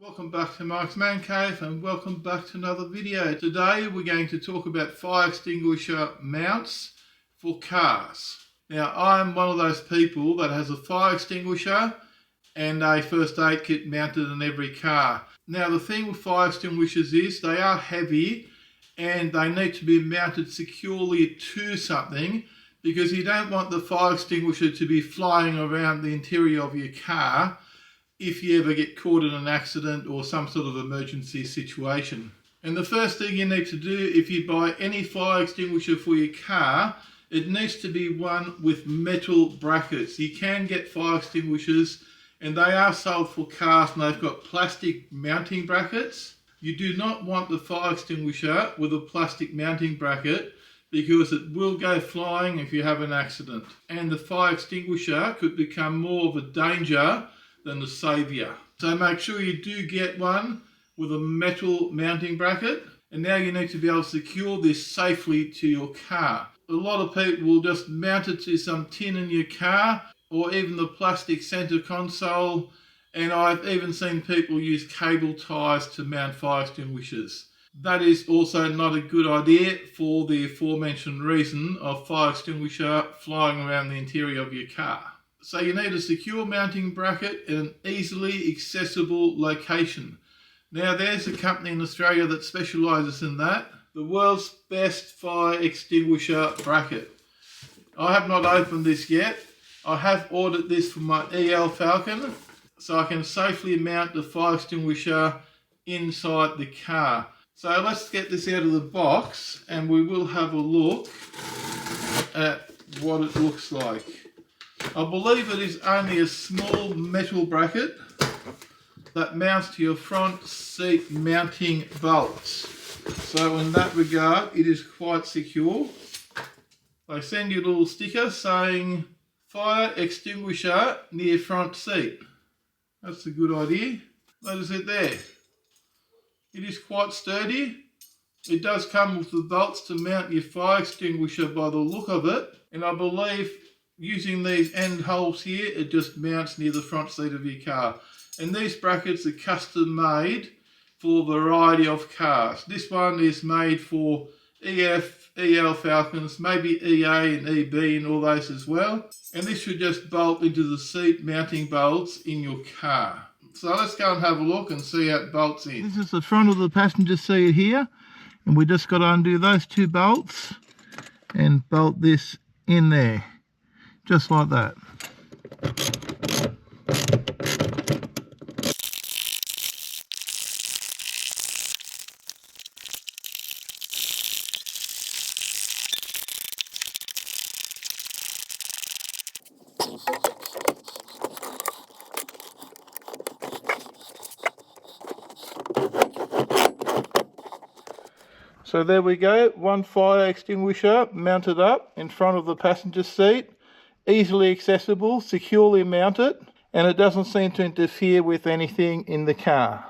Welcome back to Mike's Man Cave and welcome back to another video. Today we're going to talk about fire extinguisher mounts for cars. Now I'm one of those people that has a fire extinguisher and a first aid kit mounted in every car. Now the thing with fire extinguishers is they are heavy and they need to be mounted securely to something, because you don't want the fire extinguisher to be flying around the interior of your car if you ever get caught in an accident or some sort of emergency situation. And the first thing you need to do if you buy any fire extinguisher for your car, it needs to be one with metal brackets. You can get fire extinguishers and they are sold for cars and they've got plastic mounting brackets. You do not want the fire extinguisher with a plastic mounting bracket because it will go flying if you have an accident. And the fire extinguisher could become more of a danger than the saviour. So make sure you do get one with a metal mounting bracket. And now you need to be able to secure this safely to your car. A lot of people will just mount it to some tin in your car or even the plastic centre console. And I've even seen people use cable ties to mount fire extinguishers. That is also not a good idea for the aforementioned reason of fire extinguisher flying around the interior of your car. So you need a secure mounting bracket in an easily accessible location. Now there's a company in Australia that specialises in that. The world's best fire extinguisher bracket. I have not opened this yet. I have ordered this for my Falcon so I can safely mount the fire extinguisher inside the car. So let's get this out of the box and we will have a look at what it looks like. I believe it is only a small metal bracket that mounts to your front seat mounting bolts. So in that regard, it is quite secure. They send you a little sticker saying fire extinguisher near front seat. That's a good idea. Notice it there. It is quite sturdy. It does come with the bolts to mount your fire extinguisher by the look of it. And I believe using these end holes here, it just mounts near the front seat of your car. And these brackets are custom made for a variety of cars. This one is made for EF, EL Falcons, maybe EA and EB and all those as well. And this should just bolt into the seat mounting bolts in your car. So let's go and have a look and see how it bolts in. This is the front of the passenger seat here. And we just got to undo those two bolts and bolt this in there. Just like that. So there we go, one fire extinguisher mounted up in front of the passenger seat. Easily accessible, securely mounted, and it doesn't seem to interfere with anything in the car.